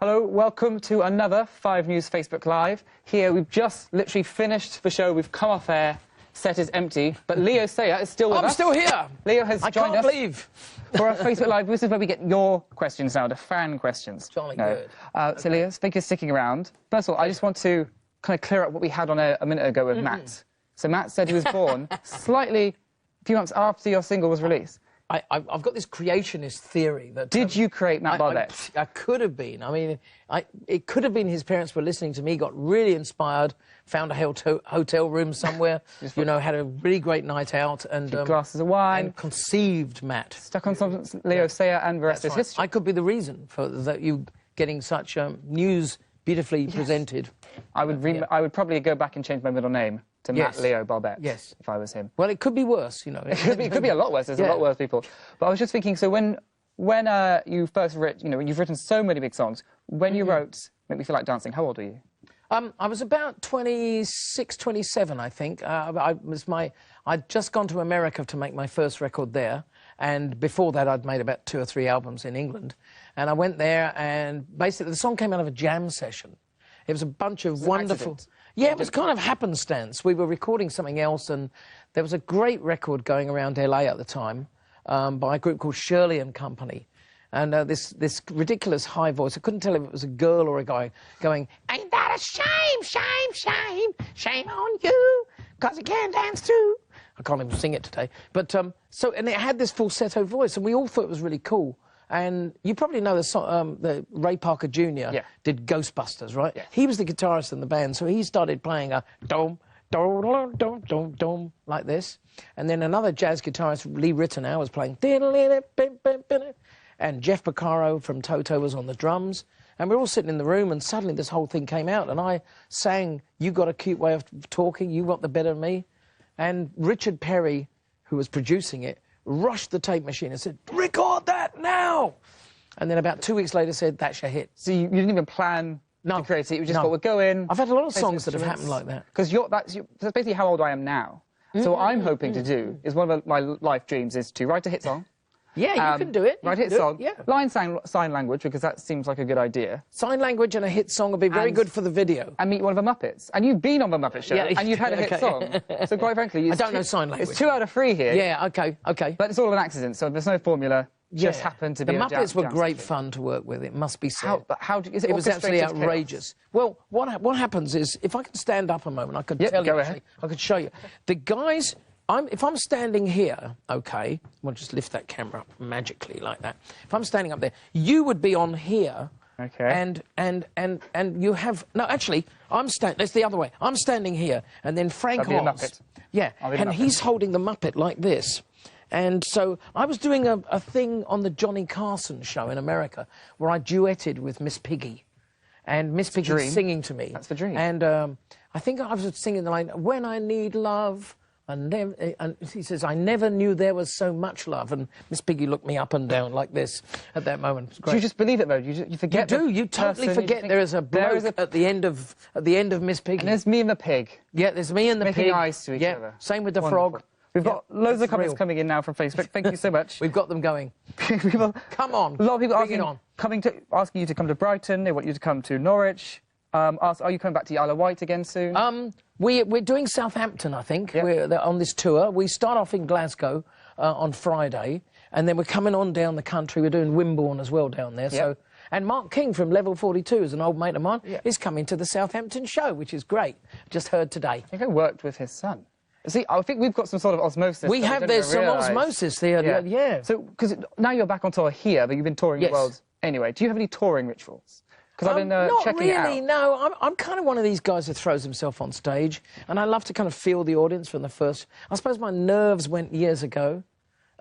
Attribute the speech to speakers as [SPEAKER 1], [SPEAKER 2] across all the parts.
[SPEAKER 1] Hello, welcome to another 5 News Facebook Live. Here, we've just literally finished the show. We've come off air. Set is empty, but Leo Sayer is still with us.
[SPEAKER 2] I'm still here.
[SPEAKER 1] Leo has joined us.
[SPEAKER 2] I can't believe.
[SPEAKER 1] For our Facebook Live, this is where we get your questions now, the fan questions.
[SPEAKER 2] Jolly good.
[SPEAKER 1] So, Leo, thank you for sticking around. First of all, I just want to kind of clear up what we had on a minute ago with Matt. So Matt said he was born a few months after your single was released.
[SPEAKER 2] I've got this creationist theory that...
[SPEAKER 1] Did you create Matt Barbette?
[SPEAKER 2] I could have been. I mean, it could have been his parents were listening to me, got really inspired, found a hotel room somewhere, you know, had a really great night out, and
[SPEAKER 1] glasses of wine,
[SPEAKER 2] and conceived Matt.
[SPEAKER 1] Stuck on some Leo Sayer, and the rest is history.
[SPEAKER 2] I could be the reason for that you getting such news beautifully presented.
[SPEAKER 1] I would probably go back and change my middle name to Matt Leo Barbette.
[SPEAKER 2] Yes,
[SPEAKER 1] if I was him.
[SPEAKER 2] Well, it could be worse, you know.
[SPEAKER 1] It could be a lot worse. There's a lot worse people. But I was just thinking. So when you first wrote, you know, you've written so many big songs. When you wrote "Make Me Feel Like Dancing," how old were you?
[SPEAKER 2] I was about 26, 27, I think. I'd just gone to America to make my first record there, and before that I'd made about 2 or 3 albums in England. And I went there, and basically the song came out of a jam session. It was a bunch of wonderful... Yeah, it was kind of happenstance. We were recording something else, and there was a great record going around LA at the time by a group called Shirley and Company. And this ridiculous high voice, I couldn't tell if it was a girl or a guy, going, "Ain't that a shame, shame, shame, shame on you, 'cause you can't dance too." I can't even sing it today. But, and it had this falsetto voice, and we all thought it was really cool. And you probably know the song, the Ray Parker Jr. Did Ghostbusters, right? Yeah. He was the guitarist in the band, so he started playing a dom, dom, dom, dom, dom, dom, like this. And then another jazz guitarist, Lee Ritenour, was playing... And Jeff Porcaro from Toto was on the drums. And we were all sitting in the room, and suddenly this whole thing came out, and I sang, "You Got a Cute Way of Talking, You Got the Better of Me." And Richard Perry, who was producing it, rushed the tape machine and said, "Record that now!" And then about 2 weeks later said, "That's your hit."
[SPEAKER 1] So you didn't even plan to create it, you just thought, we'll go in...
[SPEAKER 2] I've had a lot of songs that have happened like that.
[SPEAKER 1] Because that's basically how old I am now. So what I'm hoping to do is, one of my life dreams is to write a hit song.
[SPEAKER 2] Yeah, you can do it.
[SPEAKER 1] Write a hit song. Line sign language, because that seems like a good idea.
[SPEAKER 2] Sign language and a hit song would be very good for the video.
[SPEAKER 1] And meet one of the Muppets. And you've been on the Muppet Show, and you've had a hit song. So quite frankly...
[SPEAKER 2] I don't know sign language.
[SPEAKER 1] It's 2 out of 3 here.
[SPEAKER 2] Yeah, OK.
[SPEAKER 1] But it's all an accident, so there's no formula. Just happened to be
[SPEAKER 2] the Muppets were great fun to work with, it must be said. It was absolutely outrageous. Well, what happens is, if I can stand up a moment, I could tell you, actually, I could show you. The guys... if I'm standing here, OK, we'll just lift that camera up magically like that. If I'm standing up there, you would be on here. OK. And you have... No, actually, that's the other way. I'm standing here, and then Frank Oz... Yeah, and he's holding the Muppet like this. And so I was doing a thing on the Johnny Carson show in America where I duetted with Miss Piggy. And Miss Piggy was singing to me.
[SPEAKER 1] That's the dream.
[SPEAKER 2] And I think I was singing the line, "When I need love..." And he says, "I never knew there was so much love." And Miss Piggy looked me up and down like this at that moment.
[SPEAKER 1] Do you just believe it, though? You forget.
[SPEAKER 2] You do. You totally forget there is a bloke at the end of Miss Piggy.
[SPEAKER 1] And there's me and the pig.
[SPEAKER 2] Yeah, there's me and the pig.
[SPEAKER 1] Making eyes to each other.
[SPEAKER 2] Same with the frog.
[SPEAKER 1] We've got loads of comments coming in now from Facebook. Thank you so much.
[SPEAKER 2] We've got them going. Come on.
[SPEAKER 1] A lot of people asking you to come to Brighton. They want you to come to Norwich. Are you coming back to the Isle of Wight again soon?
[SPEAKER 2] We're doing Southampton, I think. We're on this tour. We start off in Glasgow on Friday, and then we're coming on down the country. We're doing Wimborne as well down there. So, and Mark King from Level 42 is an old mate of mine. Is coming to the Southampton show, which is great. Just heard today.
[SPEAKER 1] I think I worked with his son. See, I think we've got some sort of osmosis.
[SPEAKER 2] We have. There's some osmosis there. Yeah.
[SPEAKER 1] So, because now you're back on tour here, but you've been touring the world anyway. Do you have any touring rituals? Because I've been checking it out.
[SPEAKER 2] Not really, no. I'm kind of one of these guys that throws himself on stage, and I love to kind of feel the audience from the first... I suppose my nerves went years ago.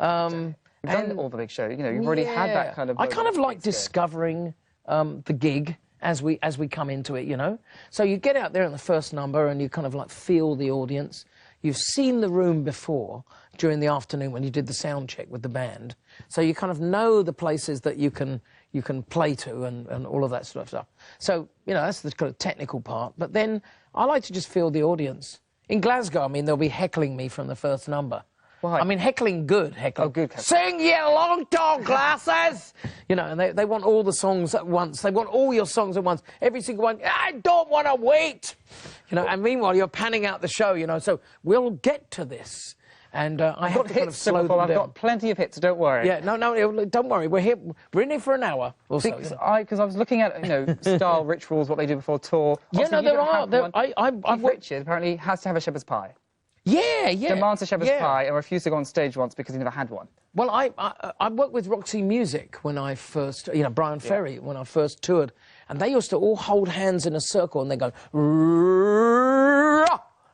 [SPEAKER 1] You've done all the big shows, you know, you've already had that kind of...
[SPEAKER 2] I kind of like discovering the gig as we come into it, you know? So you get out there in the first number, and you kind of, like, feel the audience. You've seen the room before during the afternoon when you did the sound check with the band. So you kind of know the places that you can play to and all of that sort of stuff. So, you know, that's the kind of technical part. But then I like to just feel the audience. In Glasgow, I mean, they'll be heckling me from the first number.
[SPEAKER 1] Why?
[SPEAKER 2] I mean, heckling good, heckling.
[SPEAKER 1] Oh, good.
[SPEAKER 2] Sing ye long tall glasses! You know, and they want all the songs at once. They want all your songs at once. Every single one. I don't want to wait! You know, and meanwhile, you're panning out the show, you know, so we'll get to this. And I have to kind of slow them down.
[SPEAKER 1] I've got plenty of hits, so don't worry.
[SPEAKER 2] Yeah, no, don't worry. We're here. We're in here for an hour or so.
[SPEAKER 1] Because I was looking at, you know, style rituals, what they do before tour.
[SPEAKER 2] Yeah,
[SPEAKER 1] Obviously,
[SPEAKER 2] no, there are.
[SPEAKER 1] Keith Richards apparently has to have a shepherd's pie.
[SPEAKER 2] Yeah.
[SPEAKER 1] Demands a shepherd's pie and refused to go on stage once because he never had one.
[SPEAKER 2] Well, I worked with Roxy Music when I first, you know, Brian Ferry, when I first toured, and they used to all hold hands in a circle and they go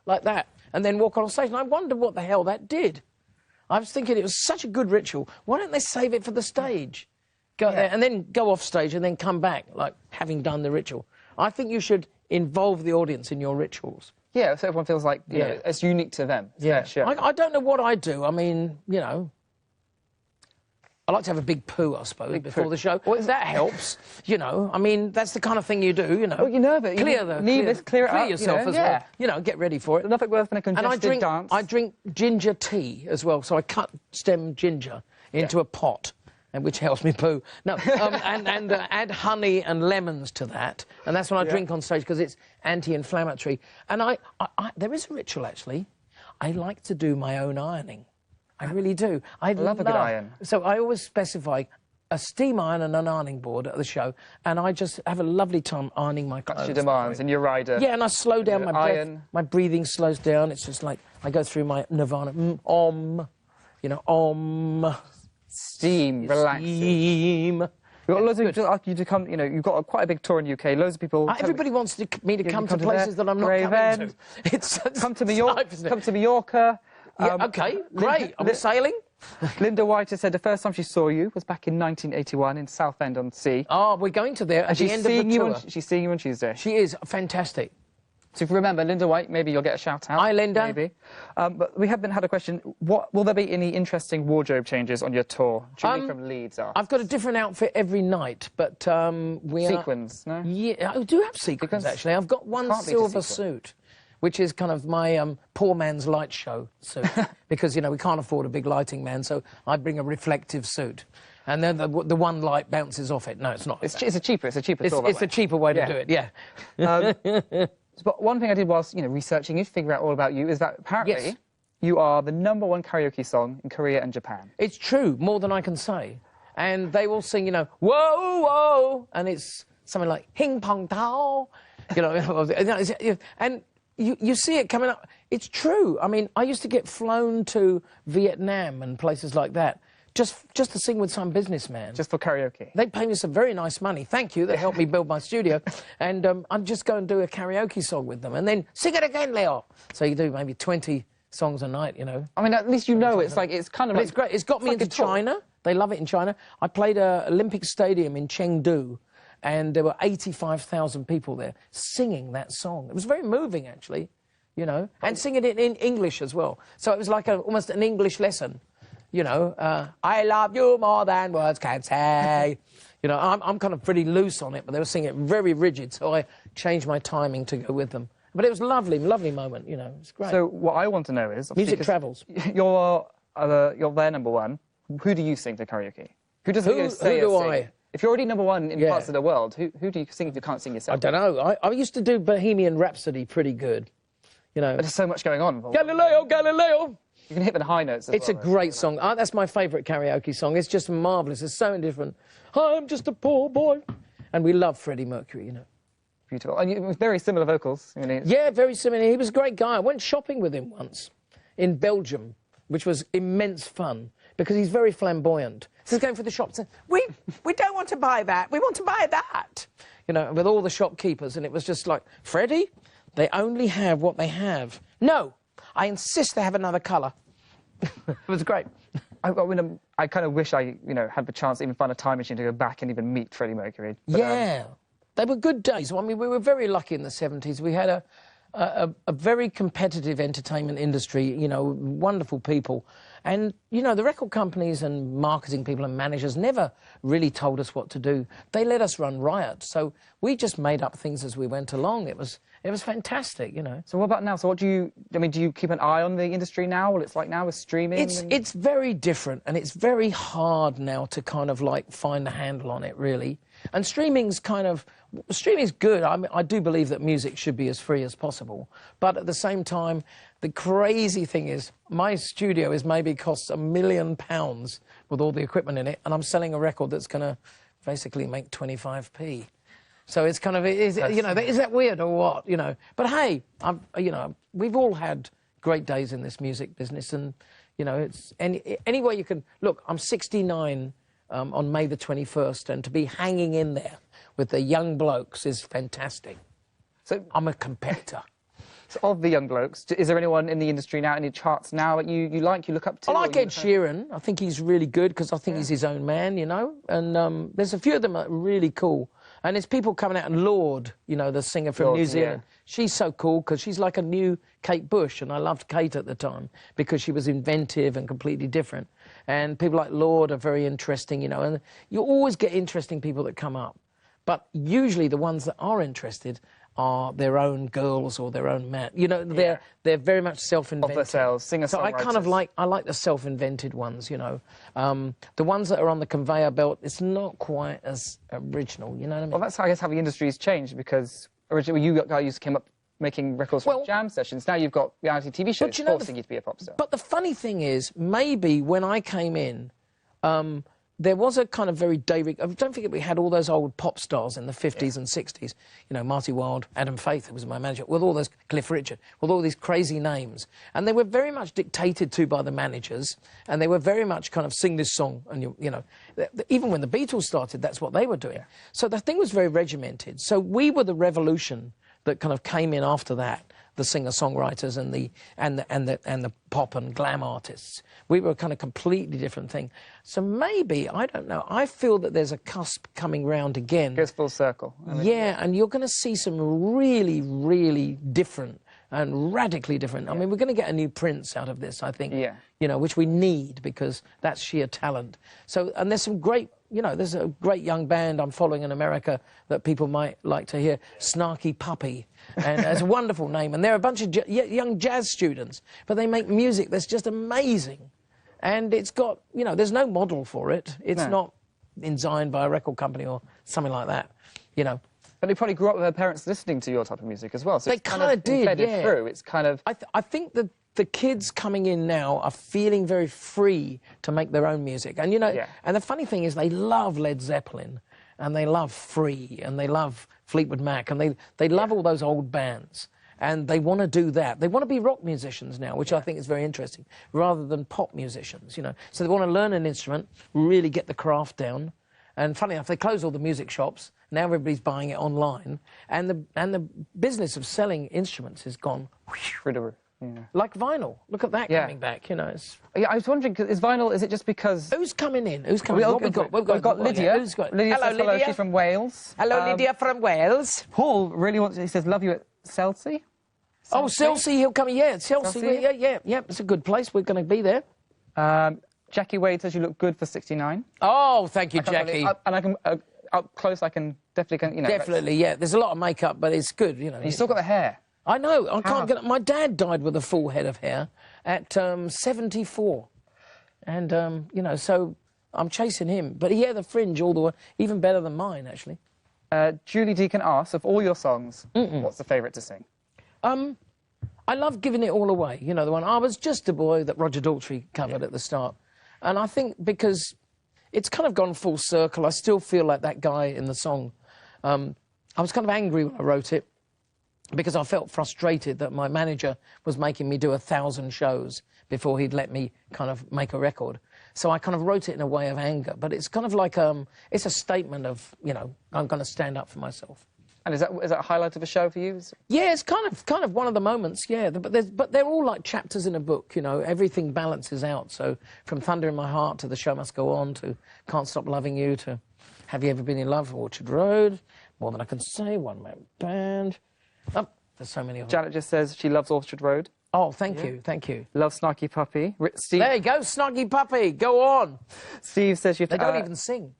[SPEAKER 2] like that, and then walk on stage. And I wondered what the hell that did. I was thinking it was such a good ritual. Why don't they save it for the stage? Go there and then go off stage and then come back, like having done the ritual. I think you should involve the audience in your rituals.
[SPEAKER 1] Yeah, so everyone feels like you know, it's unique to them.
[SPEAKER 2] Yeah,
[SPEAKER 1] sure.
[SPEAKER 2] I don't know what I do. I mean, you know, I like to have a big poo, I suppose, before the show. Well, that helps, you know. I mean, that's the kind of thing you do, you know.
[SPEAKER 1] Well, you know, but
[SPEAKER 2] clear
[SPEAKER 1] it up,
[SPEAKER 2] yourself as well. You know, get ready for it.
[SPEAKER 1] Nothing worse than a congested dance.
[SPEAKER 2] I drink ginger tea as well, so I cut stem ginger into a pot, and which helps me poo. No, and add honey and lemons to that, and that's when I drink on stage because it's anti-inflammatory. And there is a ritual actually. I like to do my own ironing. I really do. I
[SPEAKER 1] love a good iron.
[SPEAKER 2] So I always specify a steam iron and an ironing board at the show, and I just have a lovely time ironing my clothes.
[SPEAKER 1] That's your demands and your rider.
[SPEAKER 2] Yeah, and I slow down my breath. My breathing slows down. It's just like I go through my nirvana. You know,
[SPEAKER 1] Steam, relaxing.
[SPEAKER 2] Steam.
[SPEAKER 1] We've got loads of people ask you to come, you know, you've got quite a big tour in the UK, loads of people...
[SPEAKER 2] everybody wants me to come to places that I'm not coming to.
[SPEAKER 1] Come to Mallorca.
[SPEAKER 2] Okay, great. I'm sailing.
[SPEAKER 1] Linda White has said the first time she saw you was back in 1981 in Southend-on-Sea.
[SPEAKER 2] Oh, we're going to there at the end of the tour.
[SPEAKER 1] She's seeing you on Tuesday.
[SPEAKER 2] She is fantastic.
[SPEAKER 1] So if you remember, Linda White, maybe you'll get a shout-out.
[SPEAKER 2] Hi, Linda.
[SPEAKER 1] Maybe. But we have had a question. Will there be any interesting wardrobe changes on your tour? Julie from Leeds asked.
[SPEAKER 2] I've got a different outfit every night, but
[SPEAKER 1] Sequins, no?
[SPEAKER 2] Yeah, I do have sequins, actually. I've got one silver suit, which is kind of my poor man's light show suit, because, you know, we can't afford a big lighting man, so I bring a reflective suit. And then the one light bounces off it. No, it's not.
[SPEAKER 1] It's a cheaper tour.
[SPEAKER 2] It's a cheaper way to do it, yeah.
[SPEAKER 1] But one thing I did whilst, you know, researching you, figure out all about you, is that apparently you are the #1 karaoke song in Korea and Japan.
[SPEAKER 2] It's true, more than I can say. And they all sing, you know, whoa, whoa, and it's something like hing pong tao, you know, and you see it coming up. It's true. I mean, I used to get flown to Vietnam and places like that just to sing with some businessman.
[SPEAKER 1] Just for karaoke.
[SPEAKER 2] They pay me some very nice money. Thank you. They helped me build my studio. And I'd just go and do a karaoke song with them. And then sing it again, Leo. So you do maybe 20 songs a night, you know.
[SPEAKER 1] I mean, at least you know it's like, it's kind of like...
[SPEAKER 2] It's great. It's got me into China. They love it in China. I played an Olympic Stadium in Chengdu, and there were 85,000 people there singing that song. It was very moving, actually, you know, and singing it in English as well. So it was like almost an English lesson. You know, I love you more than words can say. You know, I'm kind of pretty loose on it, but they were singing it very rigid, so I changed my timing to go with them. But it was lovely, lovely moment, you know, it's great.
[SPEAKER 1] So what I want to know is...
[SPEAKER 2] Music travels.
[SPEAKER 1] You're their #1. Who do you sing to karaoke? Who does you say
[SPEAKER 2] who do I?
[SPEAKER 1] If you're already #1 in parts of the world, who do you sing if you can't sing yourself?
[SPEAKER 2] I don't know. I used to do Bohemian Rhapsody pretty good, you know.
[SPEAKER 1] But there's so much going on.
[SPEAKER 2] Galileo, Galileo!
[SPEAKER 1] You can hit the high notes as
[SPEAKER 2] It's a great song. That's my favourite karaoke song. It's just marvellous. It's so different. I'm just a poor boy. And we love Freddie Mercury, you know.
[SPEAKER 1] Beautiful. And very similar vocals. I mean,
[SPEAKER 2] yeah, very similar. He was a great guy. I went shopping with him once in Belgium, which was immense fun, because he's very flamboyant. So he's going for the shops and, we don't want to buy that. We want to buy that. You know, with all the shopkeepers. And it was just like, Freddie, they only have what they have. No. I insist they have another colour. It was great.
[SPEAKER 1] I kind of wish I, you know, had the chance to even find a time machine to go back and even meet Freddie Mercury. But,
[SPEAKER 2] yeah, they were good days. I mean, we were very lucky in the 70s. We had a very competitive entertainment industry, you know, wonderful people. And, you know, the record companies and marketing people and managers never really told us what to do. They let us run riot. So we just made up things as we went along. It was fantastic, you know.
[SPEAKER 1] So what about now? So what do you keep an eye on the industry now? What it's like now with streaming?
[SPEAKER 2] It's very different, and it's very hard now to kind of like find a handle on it, really. And streaming's good. I mean, I do believe that music should be as free as possible. But at the same time, the crazy thing is, my studio is maybe costs £1 million with all the equipment in it, and I'm selling a record that's going to basically make 25p. So it's kind of, you know, is that weird or what, you know? But hey, you know, we've all had great days in this music business, and, you know, it's any way you can... Look, I'm 69 on May the 21st, and to be hanging in there with the young blokes is fantastic. So I'm a competitor.
[SPEAKER 1] So of the young blokes, is there anyone in the industry now, any charts now that you look up to?
[SPEAKER 2] I like Ed Sheeran. I think he's really good because I think he's his own man, you know. And there's a few of them that are really cool. And there's people coming out, and Lorde, you know, the singer from New Zealand. Yeah. She's so cool because she's like a new Kate Bush, and I loved Kate at the time because she was inventive and completely different. And people like Lorde are very interesting, you know, and you always get interesting people that come up. But usually the ones that are interested are their own girls or their own man. You know, they're very much self-invented. Of
[SPEAKER 1] themselves, singer-songwriters.
[SPEAKER 2] So I kind of like the self-invented ones, you know. The ones that are on the conveyor belt, it's not quite as original, you know what I mean?
[SPEAKER 1] Well, that's, I guess, how the industry's changed, because originally you guys came up making records for jam sessions. Now you've got reality TV shows forcing you to be a pop star.
[SPEAKER 2] But the funny thing is, maybe when I came in, there was a kind of very David... I don't think we had all those old pop stars in the 50s and 60s. You know, Marty Wilde, Adam Faith, who was my manager, with all those... Cliff Richard, with all these crazy names. And they were very much dictated to by the managers, and they were very much kind of sing this song, and, you know... Even when the Beatles started, that's what they were doing. Yeah. So the thing was very regimented. So we were the revolution that kind of came in after that, the singer-songwriters and the pop and glam artists. We were a kind of completely different thing. So maybe, I don't know, I feel that there's a cusp coming round again.
[SPEAKER 1] Goes full circle.
[SPEAKER 2] I mean, yeah, and you're going to see some really, really different and radically different. I mean, we're going to get a new Prince out of this, I think.
[SPEAKER 1] Yeah.
[SPEAKER 2] You know, which we need, because that's sheer talent. So, and there's some great... You know, there's a great young band I'm following in America that people might like to hear, Snarky Puppy, and it's a wonderful name. And they're a bunch of young jazz students, but they make music that's just amazing. And it's got, you know, there's no model for it. It's not designed by a record company or something like that, you know.
[SPEAKER 1] But they probably grew up with their parents listening to your type of music as well. So
[SPEAKER 2] they kind of did, yeah.
[SPEAKER 1] Through. It's kind of...
[SPEAKER 2] I think that the kids coming in now are feeling very free to make their own music. And, you know, and the funny thing is they love Led Zeppelin, and they love Free, and they love Fleetwood Mac, and they love all those old bands. And they want to do that. They want to be rock musicians now, which I think is very interesting, rather than pop musicians, you know. So they want to learn an instrument, really get the craft down. And funny enough, they close all the music shops. Now everybody's buying it online. And the business of selling instruments has gone...
[SPEAKER 1] through the roof. Yeah.
[SPEAKER 2] Like vinyl. Look at that coming back, you know.
[SPEAKER 1] Yeah, I was wondering, is vinyl, is it just because...
[SPEAKER 2] Who's coming in? Who's coming in?
[SPEAKER 1] We've got Lydia.
[SPEAKER 2] Who's got...
[SPEAKER 1] Lydia
[SPEAKER 2] hello,
[SPEAKER 1] says hello,
[SPEAKER 2] Lydia.
[SPEAKER 1] she's from Wales.
[SPEAKER 2] Hello, Lydia from Wales.
[SPEAKER 1] Paul really wants... He says, love you at Chelsea.
[SPEAKER 2] Oh, Chelsea, he'll come in, yeah. Chelsea, yeah. It's a good place. We're going to be there.
[SPEAKER 1] Jackie Wade says you look good for 69.
[SPEAKER 2] Oh, thank you, Jackie.
[SPEAKER 1] And I can... up close, I can definitely... You know,
[SPEAKER 2] definitely, yeah. There's a lot of makeup, but it's good, you know.
[SPEAKER 1] You still got the hair.
[SPEAKER 2] I know. I can't get... My dad died with a full head of hair at 74. And, you know, so I'm chasing him. But he had the fringe all the way, even better than mine, actually.
[SPEAKER 1] Julie Deacon asks, of all your songs, what's the favourite to sing?
[SPEAKER 2] I love Giving It All Away. You know, the one, I Was Just a Boy, that Roger Daltrey covered at the start. And I think because it's kind of gone full circle, I still feel like that guy in the song. I was kind of angry when I wrote it, because I felt frustrated that my manager was making me do 1,000 shows before he'd let me kind of make a record. So I kind of wrote it in a way of anger, but it's kind of like, it's a statement of, you know, I'm going to stand up for myself.
[SPEAKER 1] And is that a highlight of a show for you?
[SPEAKER 2] Yeah, it's kind of one of the moments, yeah. But they're all like chapters in a book, you know. Everything balances out. So from Thunder in My Heart to The Show Must Go On to Can't Stop Loving You to Have You Ever Been in Love, Orchard Road, More Than I Can Say, One Man Band. Oh, there's so many of them.
[SPEAKER 1] Janet just says she loves Orchard Road.
[SPEAKER 2] Oh, thank you, thank you.
[SPEAKER 1] Love Snarky Puppy. Steve,
[SPEAKER 2] There you go, Snuggy Puppy, go on.
[SPEAKER 1] Steve says you have
[SPEAKER 2] They
[SPEAKER 1] to...
[SPEAKER 2] don't even sing.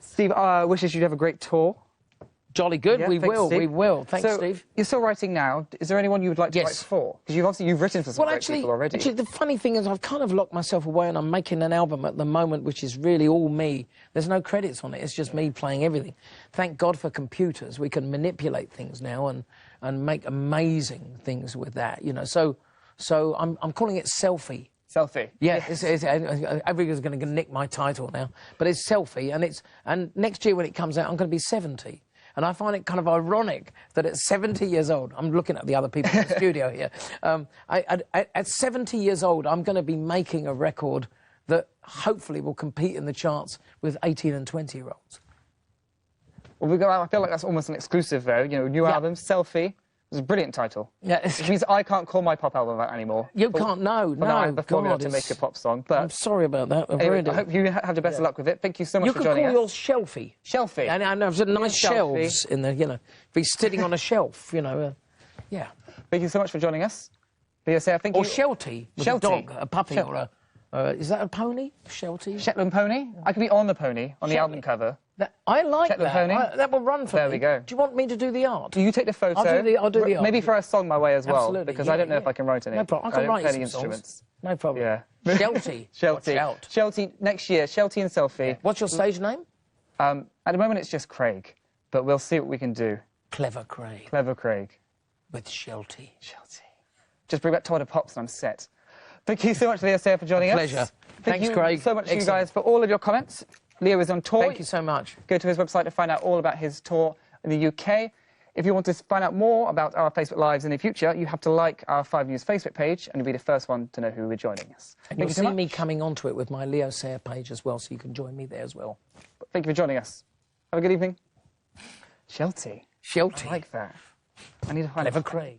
[SPEAKER 1] Steve wishes you'd have a great tour.
[SPEAKER 2] Jolly good,
[SPEAKER 1] Yeah,
[SPEAKER 2] we
[SPEAKER 1] thanks,
[SPEAKER 2] will,
[SPEAKER 1] Steve.
[SPEAKER 2] we will. Thanks,
[SPEAKER 1] So,
[SPEAKER 2] Steve.
[SPEAKER 1] you're still writing now. Is there anyone you would like to write
[SPEAKER 2] Yes.
[SPEAKER 1] for? Because you've written for some great people already.
[SPEAKER 2] Actually, the funny thing is I've kind of locked myself away and I'm making an album at the moment which is really all me. There's no credits on it, it's just me playing everything. Thank God for computers. We can manipulate things now and make amazing things with that, you know. So I'm calling it Selfie.
[SPEAKER 1] Selfie.
[SPEAKER 2] Yeah, everybody's going to nick my title now, but it's Selfie, and next year when it comes out, I'm going to be 70, and I find it kind of ironic that at 70 years old, I'm looking at the other people in the studio here. At 70 years old, I'm going to be making a record that hopefully will compete in the charts with 18 and 20-year-olds.
[SPEAKER 1] Well, I feel like that's almost an exclusive, though. You know, new album, Selfie. It's a brilliant title.
[SPEAKER 2] Yeah,
[SPEAKER 1] Which means I can't call my pop album that anymore.
[SPEAKER 2] You can't, no,
[SPEAKER 1] I have the formula
[SPEAKER 2] God,
[SPEAKER 1] to make a pop song. But
[SPEAKER 2] I'm sorry about that.
[SPEAKER 1] anyway, I hope you have the best of luck with it. Thank you so much
[SPEAKER 2] You
[SPEAKER 1] for
[SPEAKER 2] could
[SPEAKER 1] joining
[SPEAKER 2] call
[SPEAKER 1] us.
[SPEAKER 2] yours Shelfie.
[SPEAKER 1] Shelfie.
[SPEAKER 2] And I know there's nice
[SPEAKER 1] Shelfie.
[SPEAKER 2] shelves in there, you know. Be sitting on a shelf, you know. Yeah.
[SPEAKER 1] Thank you so much for joining us. Leo, I think
[SPEAKER 2] Or Sheltie, with a
[SPEAKER 1] Sheltie.
[SPEAKER 2] dog, a puppy, or a... is that a pony? Sheltie?
[SPEAKER 1] Shetland pony. I could be on the pony on the album cover.
[SPEAKER 2] I like
[SPEAKER 1] Shetland
[SPEAKER 2] that.
[SPEAKER 1] pony.
[SPEAKER 2] That will run for me.
[SPEAKER 1] There we go.
[SPEAKER 2] Do you want me to do the art?
[SPEAKER 1] Do you take the photo?
[SPEAKER 2] I'll do the art.
[SPEAKER 1] Maybe throw a song my way as well.
[SPEAKER 2] Absolutely,
[SPEAKER 1] Because
[SPEAKER 2] yeah,
[SPEAKER 1] I don't know
[SPEAKER 2] yeah.
[SPEAKER 1] if I can write any.
[SPEAKER 2] No problem. I
[SPEAKER 1] don't
[SPEAKER 2] can write
[SPEAKER 1] play
[SPEAKER 2] you
[SPEAKER 1] any
[SPEAKER 2] some songs.
[SPEAKER 1] instruments.
[SPEAKER 2] No problem.
[SPEAKER 1] Yeah.
[SPEAKER 2] Sheltie.
[SPEAKER 1] Sheltie.
[SPEAKER 2] Watch out.
[SPEAKER 1] Sheltie next year. Sheltie and Selfie.
[SPEAKER 2] What's your stage name?
[SPEAKER 1] At the moment, it's just Craig, but we'll see what we can do.
[SPEAKER 2] Clever Craig.
[SPEAKER 1] Clever Craig.
[SPEAKER 2] With Sheltie.
[SPEAKER 1] Sheltie. Just bring back Todd of Pops and I'm set. Thank you so much, Leo, for joining us.
[SPEAKER 2] Pleasure.
[SPEAKER 1] Thank
[SPEAKER 2] Thanks,
[SPEAKER 1] you
[SPEAKER 2] Craig.
[SPEAKER 1] so much to you
[SPEAKER 2] Excellent.
[SPEAKER 1] guys for all of your comments. Leo is on tour.
[SPEAKER 2] Thank you so much.
[SPEAKER 1] Go to his website to find out all about his tour in the UK. If you want to find out more about our Facebook Lives in the future, you have to like our 5 News Facebook page and you'll be the first one to know who we're joining us.
[SPEAKER 2] And you'll see me coming onto it with my Leo Sayer page as well, so you can join me there as well.
[SPEAKER 1] Thank you for joining us. Have a good evening. Sheltie.
[SPEAKER 2] Sheltie.
[SPEAKER 1] I like that. I need to find
[SPEAKER 2] Clever Craig.